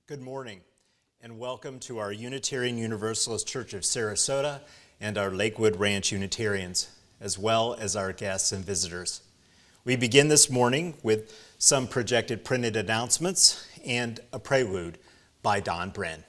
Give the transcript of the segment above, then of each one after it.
Good morning, and welcome to our Unitarian Universalist Church of Sarasota and our Lakewood Ranch Unitarians, as well as our guests and visitors. We begin this morning with some projected printed announcements and a prelude by Don Bren.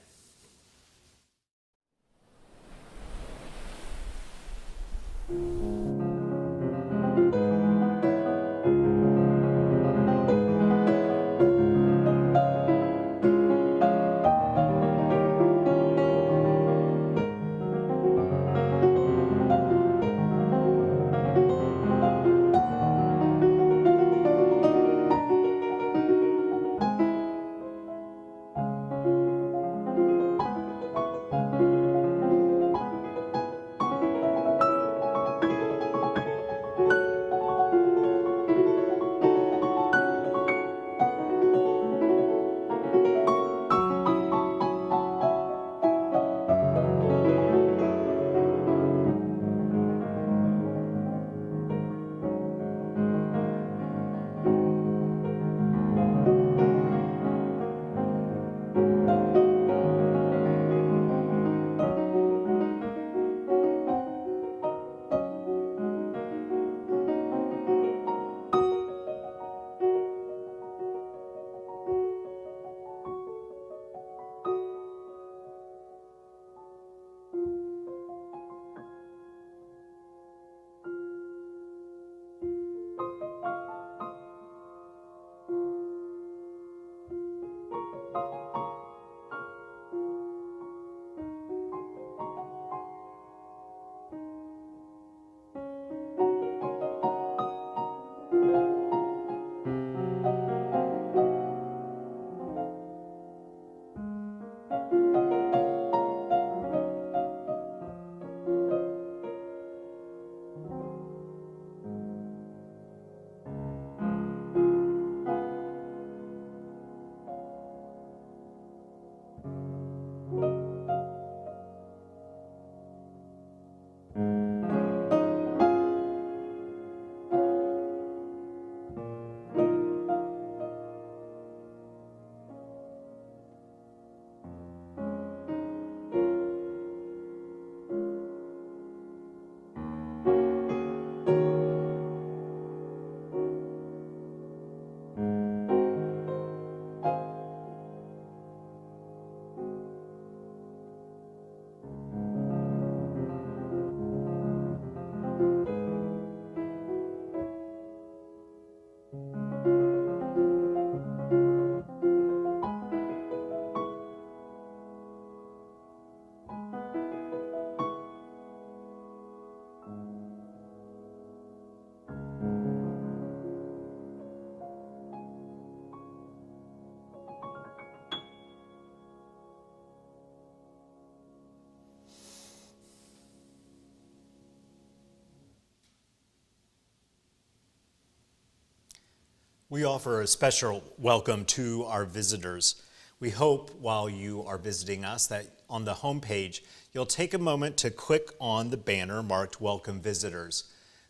We offer a special welcome to our visitors. We hope while you are visiting us that on the homepage, you'll take a moment to click on the banner marked Welcome Visitors.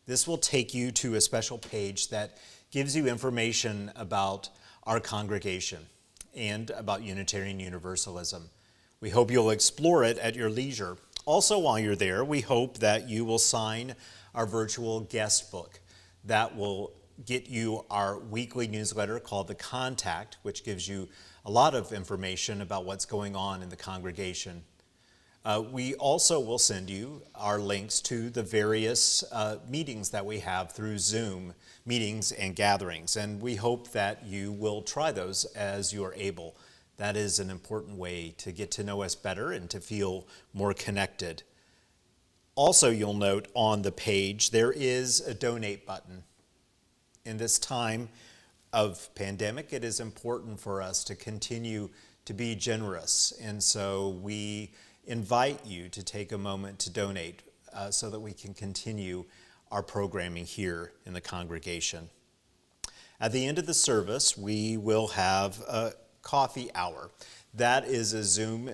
This will take you to a special page that gives you information about our congregation and about Unitarian Universalism. We hope you'll explore it at your leisure. Also, while you're there, we hope that you will sign our virtual guest book. That will get you our weekly newsletter called The Contact, which gives you a lot of information about what's going on in the congregation. We also will send you our links to the various meetings that we have through Zoom meetings and gatherings, and we hope that you will try those as you are able. That is an important way to get to know us better and to feel more connected. Also, you'll note on the page there is a donate button. In this time of pandemic, it is important for us to continue to be generous. And so we invite you to take a moment to donate so that we can continue our programming here in the congregation. At the end of the service, we will have a coffee hour. That is a Zoom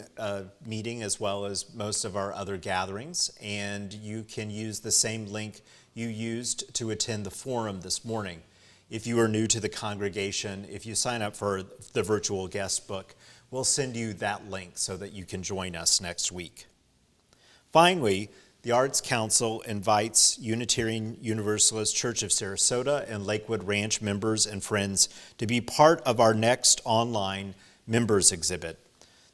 meeting as well as most of our other gatherings, and you can use the same link you used to attend the forum this morning. If you are new to the congregation, if you sign up for the virtual guest book, We'll send you that link so that you can join us next week. Finally, the Arts Council invites Unitarian Universalist Church of Sarasota and Lakewood Ranch members and friends to be part of our next online members exhibit.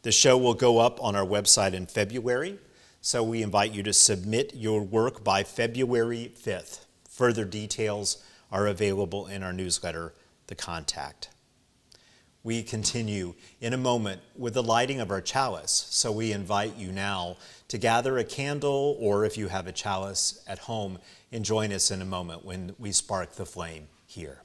The show will go up on our website in February, so we invite you to submit your work by February 5th. Further details are available in our newsletter, The Contact. We continue in a moment with the lighting of our chalice, so we invite you now to gather a candle, or if you have a chalice at home, and join us in a moment when we spark the flame here.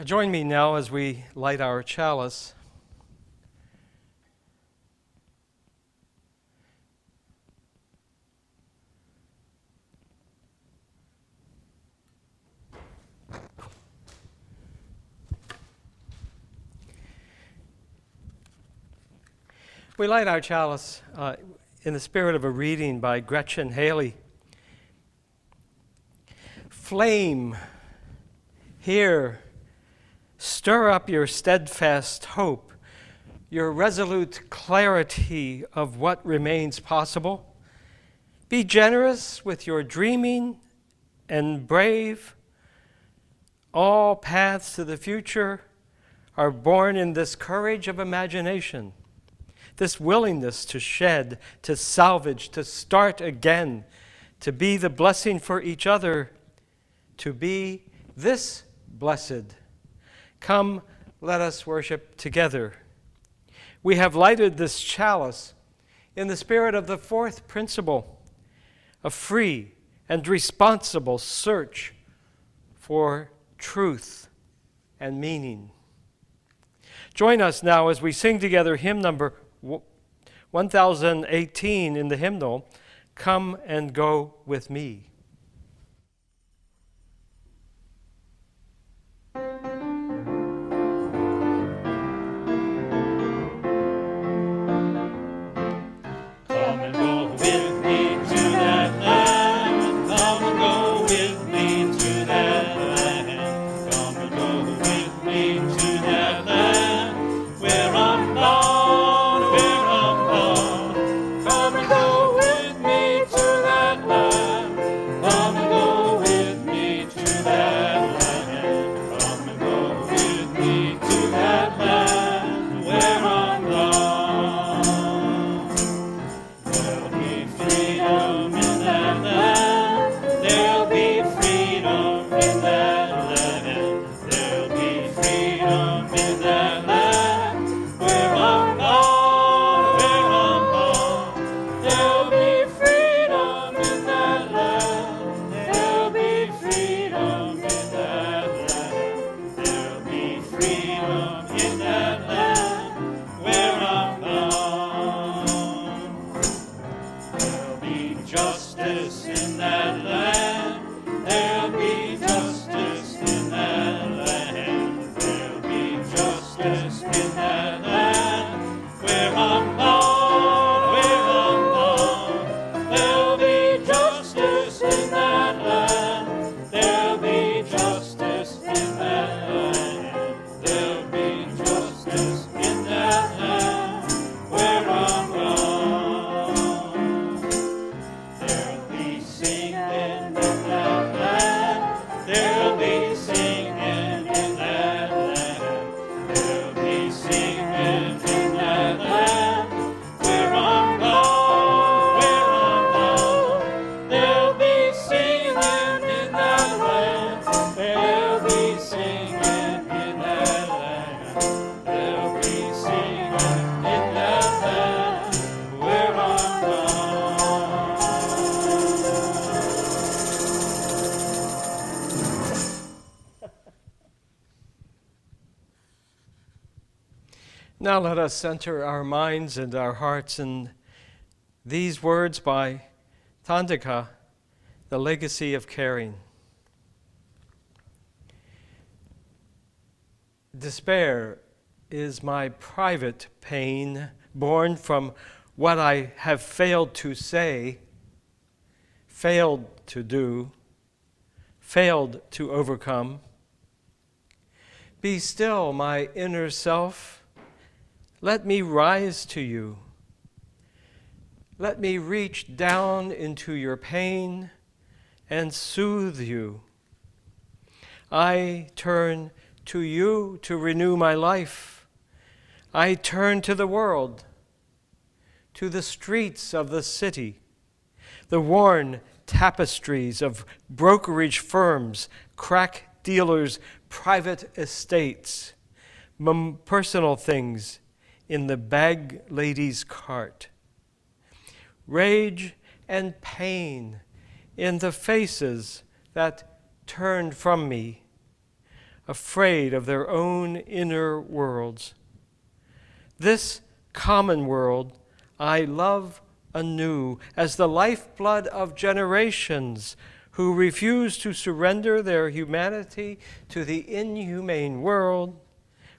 Join me now as we light our chalice. We light our chalice in the spirit of a reading by Gretchen Haley. Flame, here, stir up your steadfast hope, your resolute clarity of what remains possible. Be generous with your dreaming and brave. All paths to the future are born in this courage of imagination, this willingness to shed, to salvage, to start again, to be the blessing for each other, to be this blessed. Come, let us worship together. We have lighted this chalice in the spirit of the fourth principle, a free and responsible search for truth and meaning. Join us now as we sing together hymn number 1018 in the hymnal, Come and Go With Me. Singing Now let us center our minds and our hearts in these words by Tandika, The Legacy of Caring. Despair is my private pain, born from what I have failed to say, failed to do, failed to overcome. Be still, my inner self. Let me rise to you. Let me reach down into your pain and soothe you. I turn to you to renew my life. I turn to the world, to the streets of the city, the worn tapestries of brokerage firms, crack dealers, private estates, personal things in the bag lady's cart. Rage and pain in the faces that turned from me, afraid of their own inner worlds. This common world I love anew as the lifeblood of generations who refuse to surrender their humanity to the inhumane world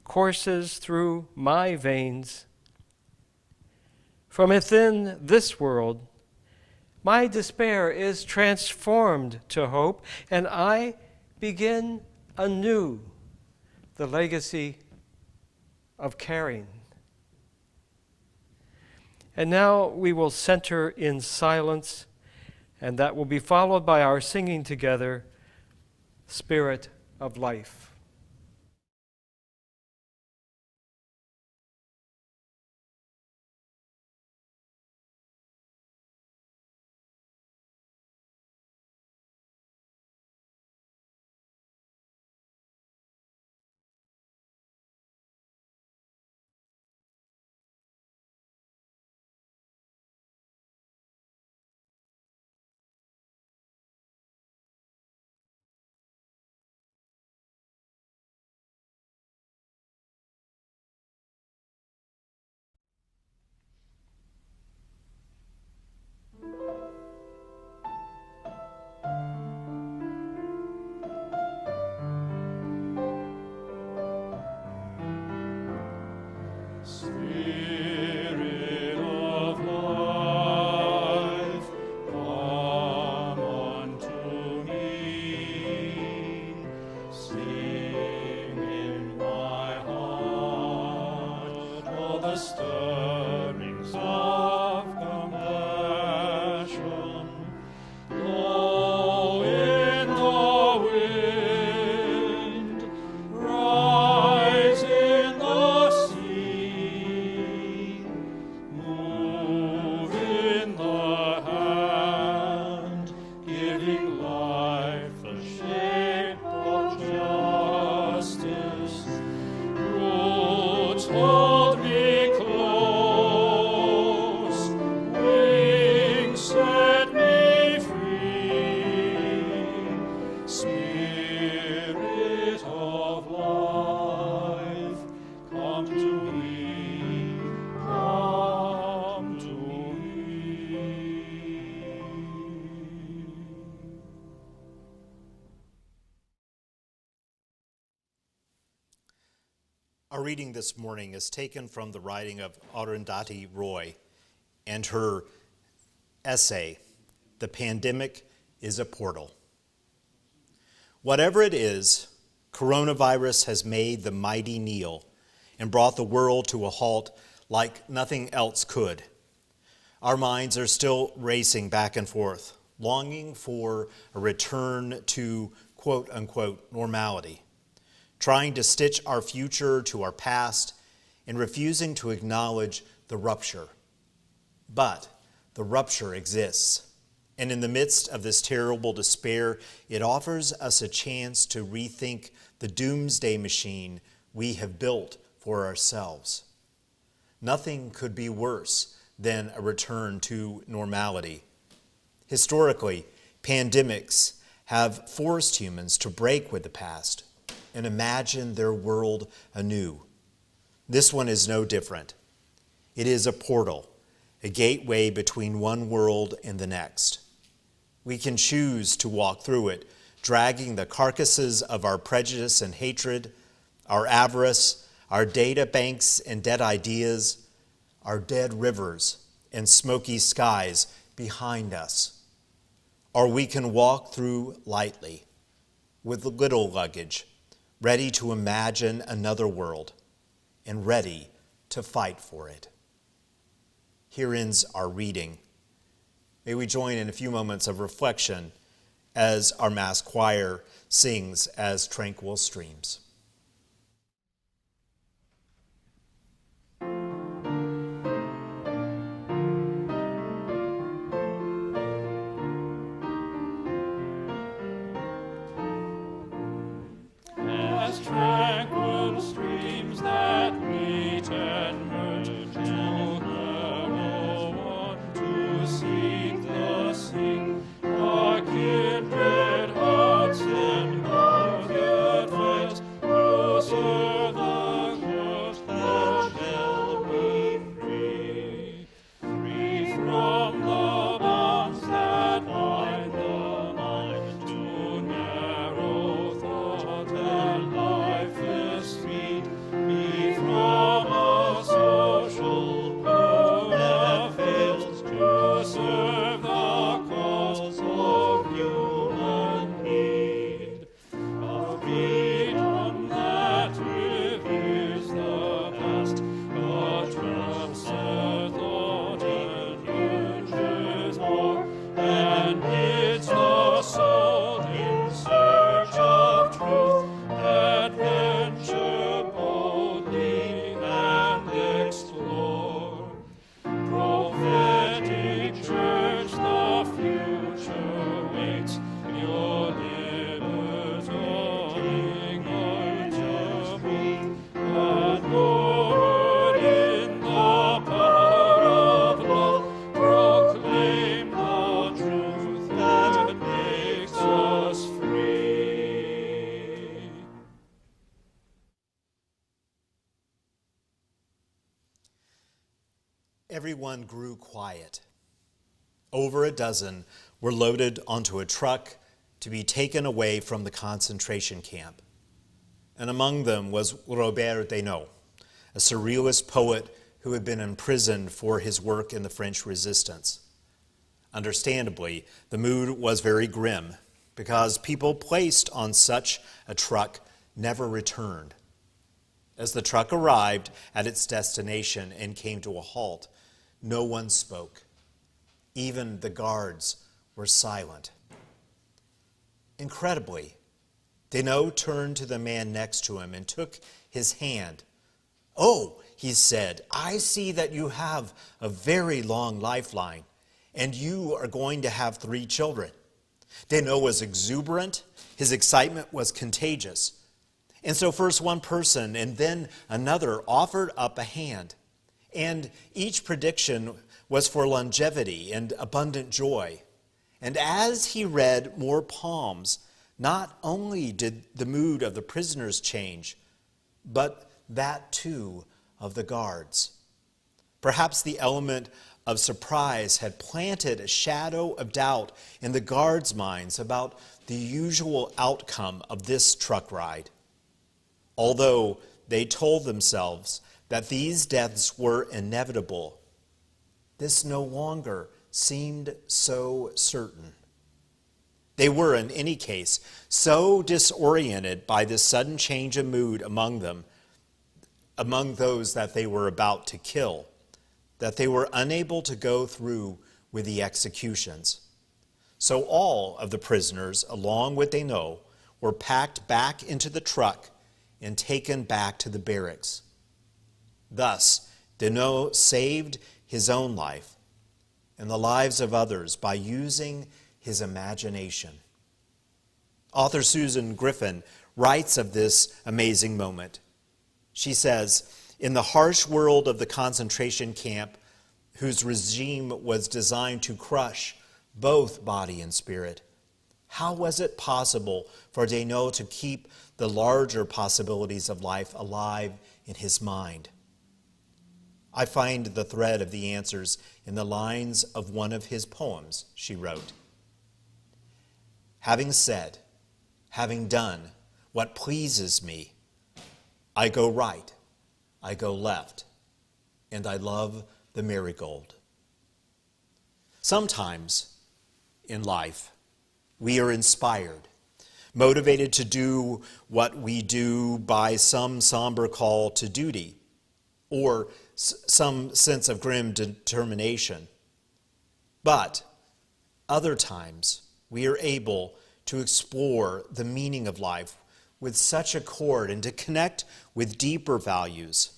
courses through my veins. From within this world, my despair is transformed to hope, and I begin anew the legacy of caring. And now we will center in silence, and that will be followed by our singing together, Spirit of Life. Our reading this morning is taken from the writing of Arundhati Roy and her essay, The Pandemic is a Portal. Whatever it is, coronavirus has made the mighty kneel and brought the world to a halt like nothing else could. Our minds are still racing back and forth, longing for a return to quote-unquote normality, trying to stitch our future to our past and refusing to acknowledge the rupture. But the rupture exists, and in the midst of this terrible despair, it offers us a chance to rethink the doomsday machine we have built for ourselves. Nothing could be worse than a return to normality. Historically, pandemics have forced humans to break with the past and imagine their world anew. This one is no different. It is a portal, a gateway between one world and the next. We can choose to walk through it, dragging the carcasses of our prejudice and hatred, our avarice, our data banks and dead ideas, our dead rivers and smoky skies behind us. Or we can walk through lightly, with little luggage, ready to imagine another world and ready to fight for it. Here ends our reading. May we join in a few moments of reflection as our Mass choir sings As Tranquil Streams. As tranquil streams that meet and merge and never want to seek the sea, our kindred hearts in rugged ways to serve the cause that shall be free, free from the bonds that bind the mind to narrow thought and lifeless feet, free from a social code that fails to serve the cause of human need, a freedom that reveres the past, but transcends thought and urges more, and bids the soul in search of truth adventure boldly and explore. Prophetic Church, the future waits. Your liberating light to be adored in the power of love. Proclaim the truth that makes us free. Everyone grew quiet. Over a dozen were loaded onto a truck to be taken away from the concentration camp. And among them was Robert Desnos, a surrealist poet who had been imprisoned for his work in the French Resistance. Understandably, the mood was very grim because people placed on such a truck never returned. As the truck arrived at its destination and came to a halt, no one spoke. Even the guards were silent. Incredibly, Desnos turned to the man next to him and took his hand. "Oh," he said, "I see that you have a very long lifeline, and you are going to have 3 children." Desnos was exuberant. His excitement was contagious. And so first one person and then another offered up a hand. And each prediction was for longevity and abundant joy. And as he read more palms, not only did the mood of the prisoners change, but that too of the guards. Perhaps the element of surprise had planted a shadow of doubt in the guards' minds about the usual outcome of this truck ride. Although they told themselves that these deaths were inevitable, this no longer seemed so certain. They were, in any case, so disoriented by this sudden change of mood among them, among those that they were about to kill, that they were unable to go through with the executions. So all of the prisoners, along with Desnos, were packed back into the truck and taken back to the barracks. Thus, Desnos saved his own life and the lives of others by using his imagination. Author Susan Griffin writes of this amazing moment. She says, "In the harsh world of the concentration camp, whose regime was designed to crush both body and spirit, how was it possible for Desnos to keep the larger possibilities of life alive in his mind? I find the thread of the answers in the lines of one of his poems, she wrote. Having said, having done what pleases me, I go right, I go left, and I love the marigold. Sometimes in life, we are inspired, motivated to do what we do by some somber call to duty, or some sense of grim determination. But other times, we are able to explore the meaning of life with such accord and to connect with deeper values.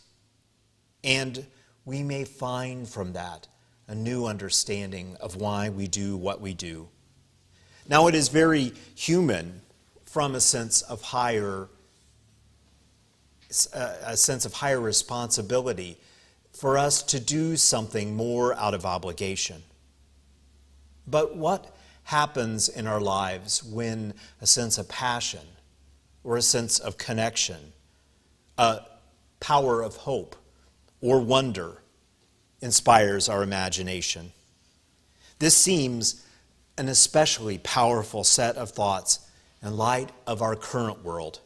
And we may find from that a new understanding of why we do what we do. Now, it is very human from a sense of higher responsibility for us to do something more out of obligation. But what happens in our lives when a sense of passion or a sense of connection, a power of hope or wonder inspires our imagination? This seems an especially powerful set of thoughts in light of our current world.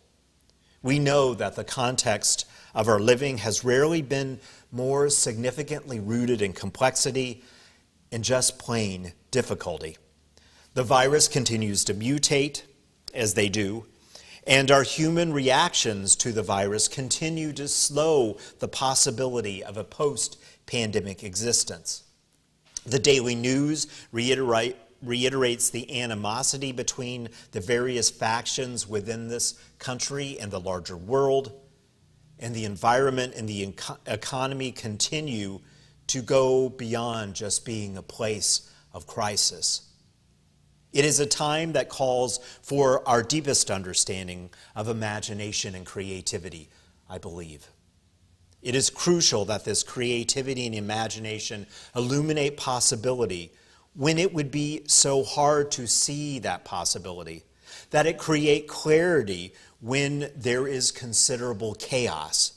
We know that the context of our living has rarely been more significantly rooted in complexity and just plain difficulty. The virus continues to mutate, as they do, and our human reactions to the virus continue to slow the possibility of a post-pandemic existence. The daily news reiterates the animosity between the various factions within this country and the larger world, and the environment and the economy continue to go beyond just being a place of crisis. It is a time that calls for our deepest understanding of imagination and creativity, I believe. It is crucial that this creativity and imagination illuminate possibility when it would be so hard to see that possibility, that it create clarity when there is considerable chaos,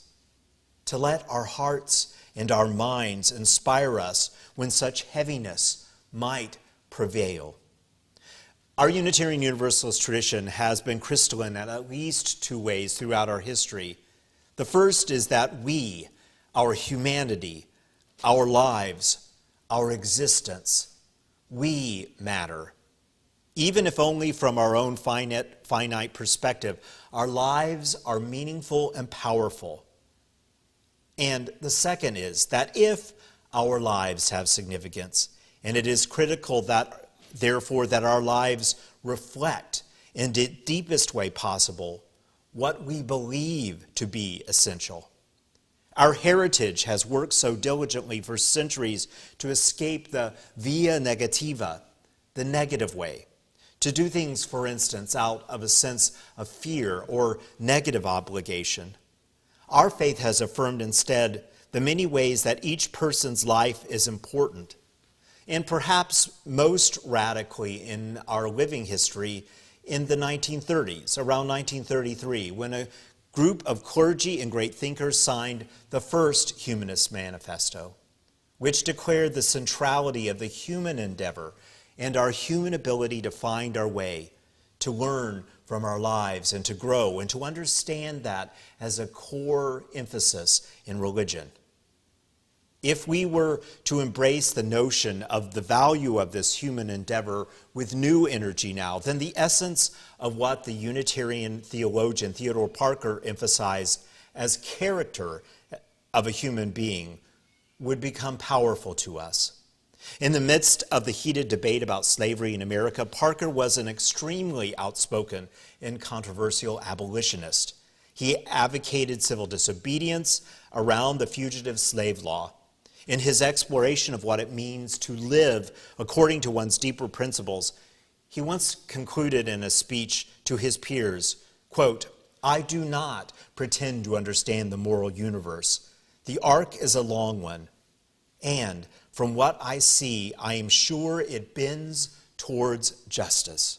to let our hearts and our minds inspire us when such heaviness might prevail. Our Unitarian Universalist tradition has been crystalline in at least two ways throughout our history. The first is that we, our humanity, our lives, our existence, we matter. Even if only from our own finite perspective, our lives are meaningful and powerful. And the second is that if our lives have significance, and it is critical that, therefore, that our lives reflect in the deepest way possible what we believe to be essential. Our heritage has worked so diligently for centuries to escape the via negativa, the negative way, to do things, for instance, out of a sense of fear or negative obligation. Our faith has affirmed instead the many ways that each person's life is important, and perhaps most radically in our living history in the 1930s, around 1933, when a group of clergy and great thinkers signed the first Humanist Manifesto, which declared the centrality of the human endeavor and our human ability to find our way, to learn from our lives and to grow, and to understand that as a core emphasis in religion. If we were to embrace the notion of the value of this human endeavor with new energy now, then the essence of what the Unitarian theologian Theodore Parker emphasized as character of a human being would become powerful to us. In the midst of the heated debate about slavery in America, Parker was an extremely outspoken and controversial abolitionist. He advocated civil disobedience around the fugitive slave law. In his exploration of what it means to live according to one's deeper principles, he once concluded in a speech to his peers, quote, "I do not pretend to understand the moral universe. The arc is a long one, and from what I see, I am sure it bends towards justice."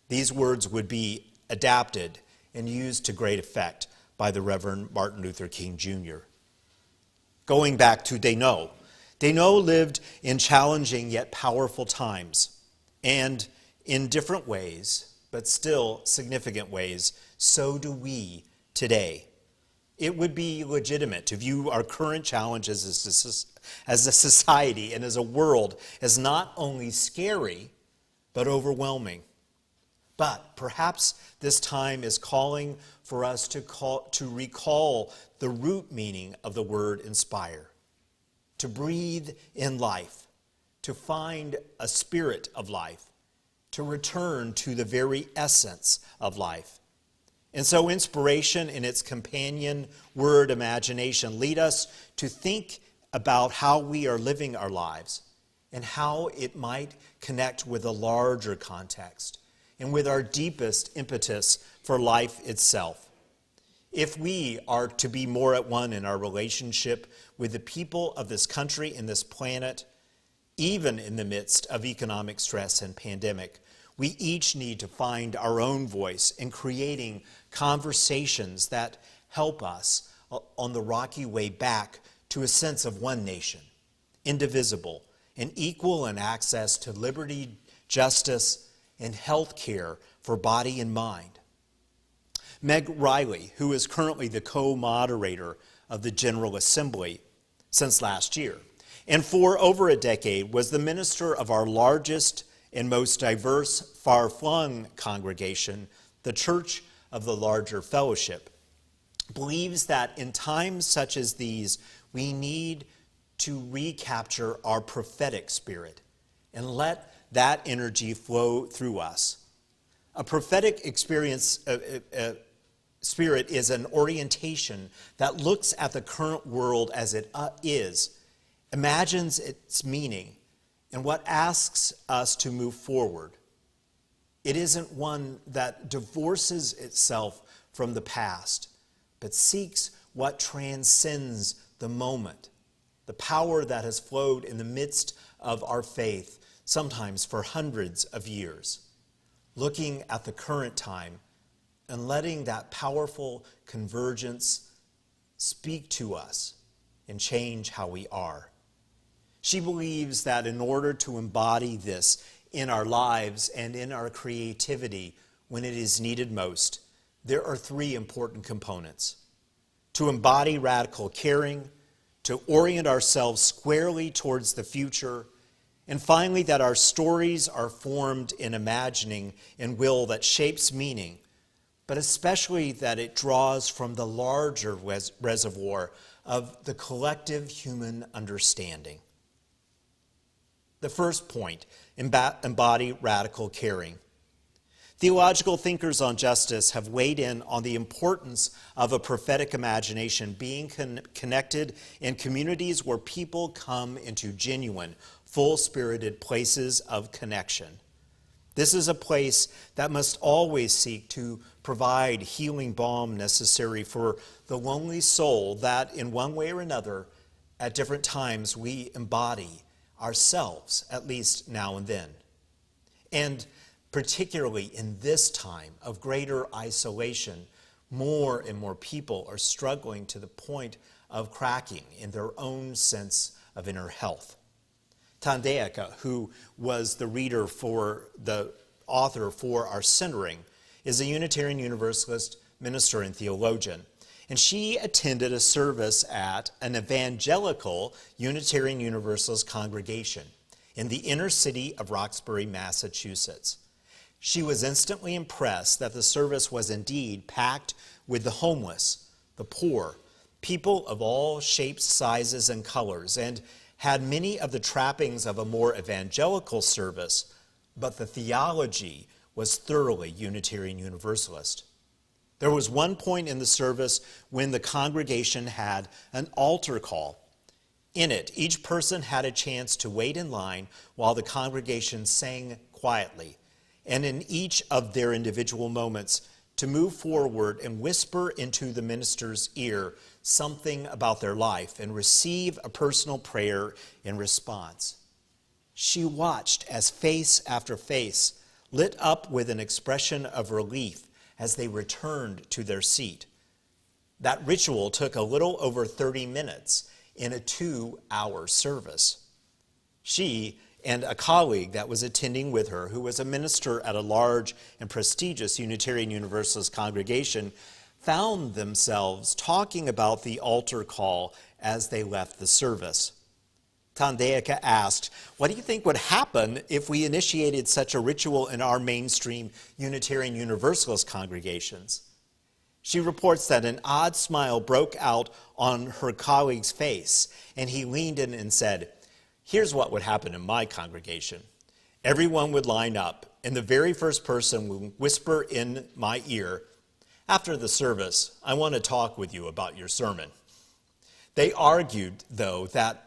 These words would be adapted and used to great effect by the Reverend Martin Luther King Jr. going back to Deno. Deno lived in challenging yet powerful times, and in different ways, but still significant ways, so do we today. It would be legitimate to view our current challenges as a society and as a world as not only scary, but overwhelming. But perhaps this time is calling for us to recall the root meaning of the word inspire, to breathe in life, to find a spirit of life, to return to the very essence of life. And so inspiration and its companion word imagination lead us to think about how we are living our lives and how it might connect with a larger context and with our deepest impetus for life itself. If we are to be more at one in our relationship with the people of this country and this planet, even in the midst of economic stress and pandemic, we each need to find our own voice in creating conversations that help us on the rocky way back to a sense of one nation, indivisible, and equal in access to liberty, justice, and health care for body and mind. Meg Riley, who is currently the co-moderator of the General Assembly since last year, and for over a decade was the minister of our largest and most diverse, far-flung congregation, the Church of the Larger Fellowship, believes that in times such as these, we need to recapture our prophetic spirit and let that energy flow through us. A prophetic spirit is an orientation that looks at the current world as it is, imagines its meaning, and what asks us to move forward. It isn't one that divorces itself from the past, but seeks what transcends the moment, the power that has flowed in the midst of our faith, sometimes for hundreds of years, looking at the current time and letting that powerful convergence speak to us and change how we are. She believes that in order to embody this in our lives and in our creativity when it is needed most, there are three important components: to embody radical caring, to orient ourselves squarely towards the future, and finally that our stories are formed in imagining and will that shapes meaning, but especially that it draws from the larger reservoir of the collective human understanding. The first point, embody radical caring. Theological thinkers on justice have weighed in on the importance of a prophetic imagination being connected in communities where people come into genuine, full-spirited places of connection. This is a place that must always seek to provide healing balm necessary for the lonely soul that, in one way or another, at different times we embody ourselves, at least now and then. And particularly in this time of greater isolation, more and more people are struggling to the point of cracking in their own sense of inner health. Tandeyeka, who was the author for our centering, is a Unitarian Universalist minister and theologian. And she attended a service at an evangelical Unitarian Universalist congregation in the inner city of Roxbury, Massachusetts. She was instantly impressed that the service was indeed packed with the homeless, the poor, people of all shapes, sizes, and colors, and had many of the trappings of a more evangelical service, but the theology was thoroughly Unitarian Universalist. There was one point in the service when the congregation had an altar call. In it, each person had a chance to wait in line while the congregation sang quietly, and in each of their individual moments to move forward and whisper into the minister's ear something about their life and receive a personal prayer in response. She watched as face after face lit up with an expression of relief as they returned to their seat. That ritual took a little over 30 minutes in a 2-hour service. She and a colleague that was attending with her, who was a minister at a large and prestigious Unitarian Universalist congregation, found themselves talking about the altar call as they left the service. Tandeyeka asked, "What do you think would happen if we initiated such a ritual in our mainstream Unitarian Universalist congregations?" She reports that an odd smile broke out on her colleague's face, and he leaned in and said, "Here's what would happen in my congregation. Everyone would line up, and the very first person would whisper in my ear, 'After the service, I want to talk with you about your sermon.'" They argued, though, that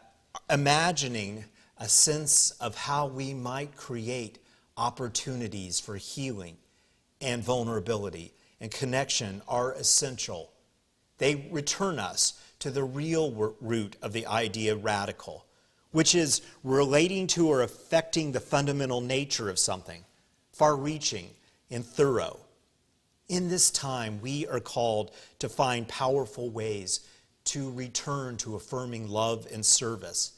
imagining a sense of how we might create opportunities for healing and vulnerability and connection are essential. They return us to the real root of the idea radical, which is relating to or affecting the fundamental nature of something, far-reaching and thorough. In this time, we are called to find powerful ways to return to affirming love and service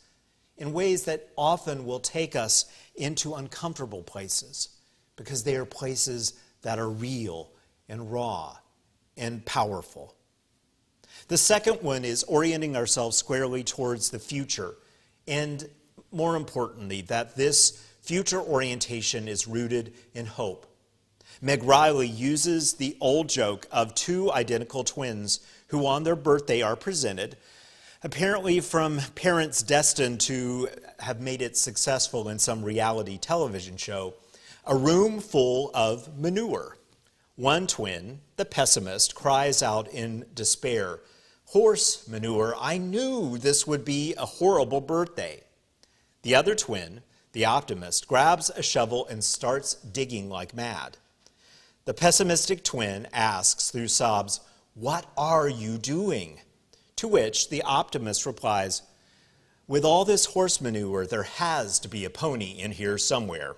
in ways that often will take us into uncomfortable places because they are places that are real and raw and powerful. The second one is orienting ourselves squarely towards the future, and more importantly, that this future orientation is rooted in hope. Meg Riley uses the old joke of two identical twins who on their birthday are presented, apparently from parents destined to have made it successful in some reality television show, a room full of manure. One twin, the pessimist, cries out in despair, "Horse manure, I knew this would be a horrible birthday." The other twin, the optimist, grabs a shovel and starts digging like mad. The pessimistic twin asks through sobs, "What are you doing?" To which the optimist replies, "With all this horse manure, there has to be a pony in here somewhere."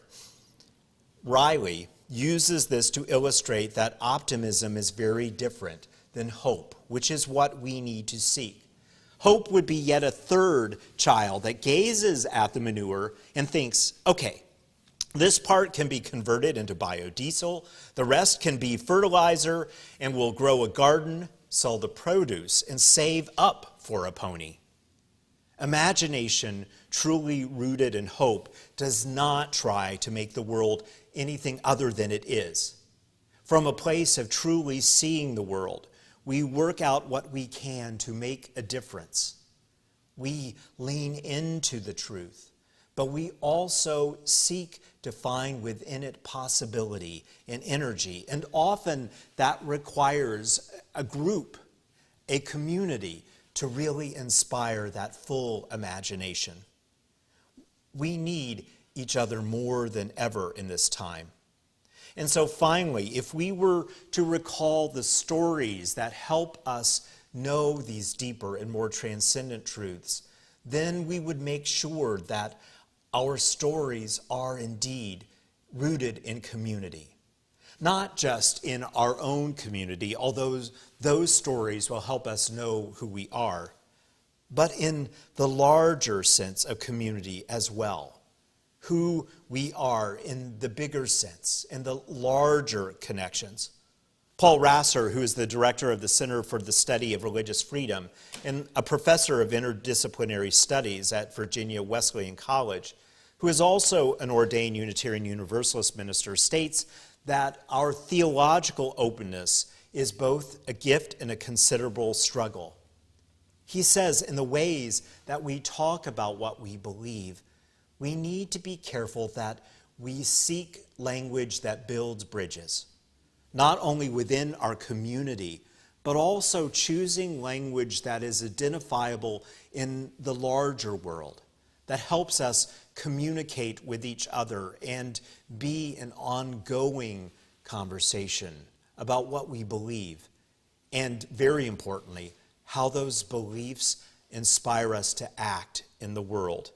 Riley uses this to illustrate that optimism is very different than hope, which is what we need to seek. Hope would be yet a third child that gazes at the manure and thinks, okay, this part can be converted into biodiesel, the rest can be fertilizer, and we'll grow a garden, sell the produce, and save up for a pony. Imagination, truly rooted in hope, does not try to make the world anything other than it is. From a place of truly seeing the world, we work out what we can to make a difference. We lean into the truth, but we also seek to find within it possibility and energy, and often that requires a group, a community, to really inspire that full imagination. We need each other more than ever in this time. And so finally, if we were to recall the stories that help us know these deeper and more transcendent truths, then we would make sure that our stories are indeed rooted in community. Not just in our own community, although those stories will help us know who we are, but in the larger sense of community as well. Who we are in the bigger sense, in the larger connections. Paul Rasser, who is the director of the Center for the Study of Religious Freedom and a professor of interdisciplinary studies at Virginia Wesleyan College, who is also an ordained Unitarian Universalist minister, states that our theological openness is both a gift and a considerable struggle. He says in the ways that we talk about what we believe, we need to be careful that we seek language that builds bridges, not only within our community, but also choosing language that is identifiable in the larger world, that helps us communicate with each other and be an ongoing conversation about what we believe, and very importantly, how those beliefs inspire us to act in the world.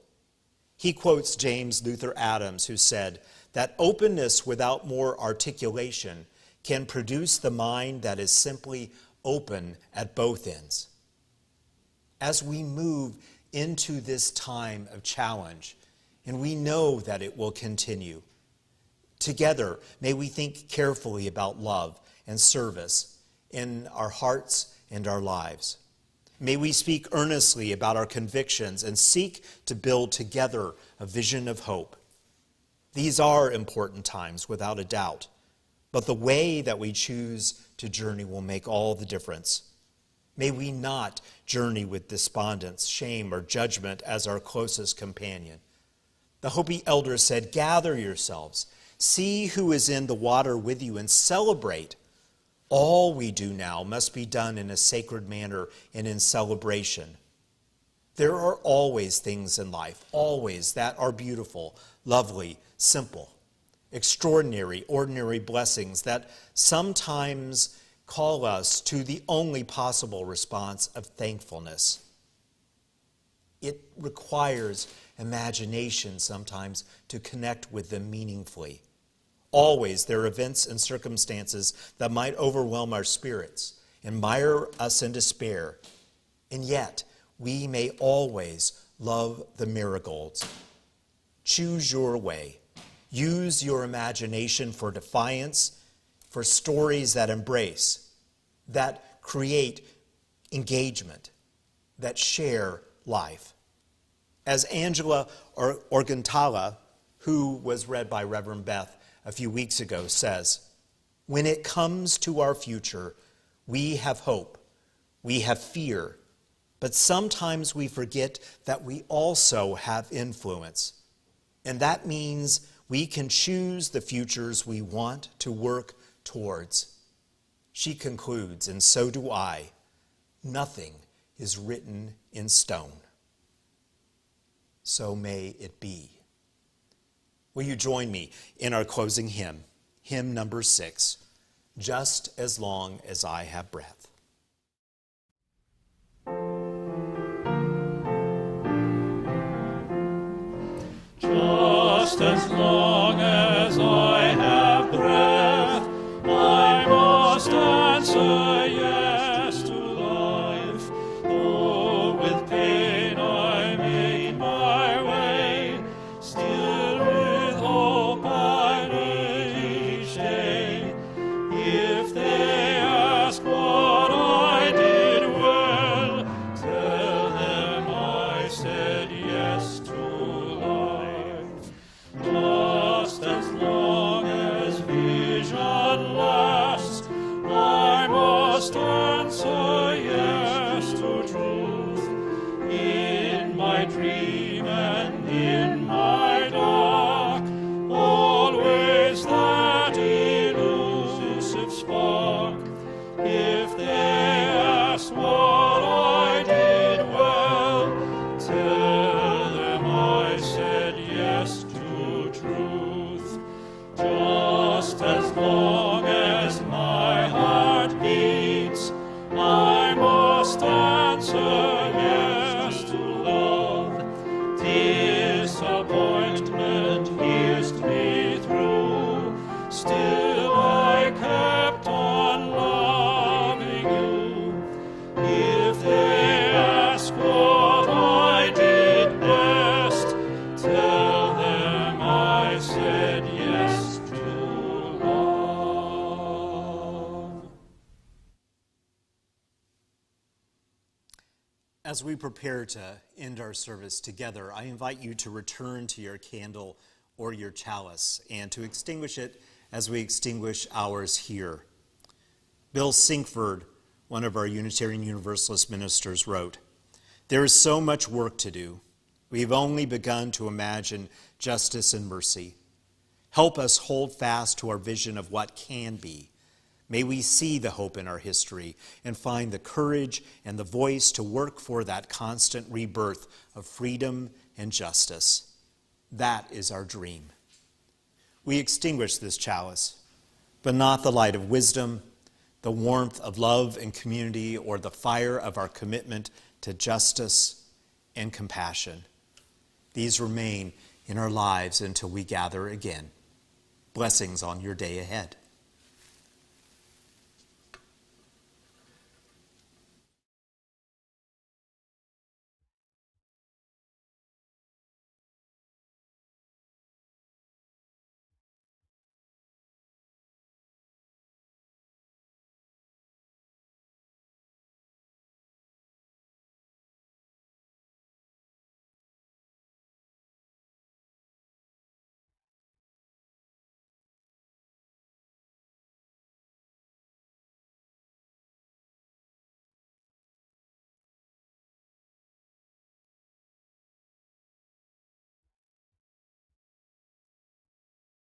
He quotes James Luther Adams, who said that openness without more articulation can produce the mind that is simply open at both ends. as we move into this time of challenge, and we know that it will continue. Together, may we think carefully about love and service in our hearts and our lives. May we speak earnestly about our convictions and seek to build together a vision of hope. These are important times, without a doubt, but the way that we choose to journey will make all the difference. May we not journey with despondence, shame, or judgment as our closest companion. The Hopi elders said, "Gather yourselves, see who is in the water with you, and celebrate. All we do now must be done in a sacred manner and in celebration." There are always things in life, always, that are beautiful, lovely, simple, extraordinary, ordinary blessings that sometimes call us to the only possible response of thankfulness. It requires imagination sometimes to connect with them meaningfully. Always there are events and circumstances that might overwhelm our spirits and mire us in despair, and yet we may always love the Marigolds. Choose your way. Use your imagination for defiance, for stories that embrace, that create engagement, that share life. As Angela Organtala, who was read by Reverend Beth a few weeks ago, says, "When it comes to our future, we have hope, we have fear, but sometimes we forget that we also have influence. And that means we can choose the futures we want to work towards." She concludes, "And so do I. Nothing is written in stone." So may it be. Will you join me in our closing hymn, hymn number 6, "Just as Long as I Have Breath." Just as long as I have breath, I must answer yes to life. Though with pain I made my way, still with hope I meet each day. If they ask what I did well, tell them I said yes to life. Just as long as vision lasts, I must answer yes to truth. In my dream and in my dark, always that elusive spark. If they ask what I did well, tell them I said yes to truth. Just as long as my heart beats, I must answer yes to love. Disappointment pierced me through, still I kept on loving you. If they ask what I did best, tell them I said yes to love. As we prepare to end our service together, I invite you to return to your candle or your chalice and to extinguish it as we extinguish ours here. Bill Sinkford, one of our Unitarian Universalist ministers, wrote, "There is so much work to do. We've only begun to imagine justice and mercy. Help us hold fast to our vision of what can be. May we see the hope in our history and find the courage and the voice to work for that constant rebirth of freedom and justice. That is our dream." We extinguish this chalice, but not the light of wisdom, the warmth of love and community, or the fire of our commitment to justice and compassion. These remain in our lives until we gather again. Blessings on your day ahead.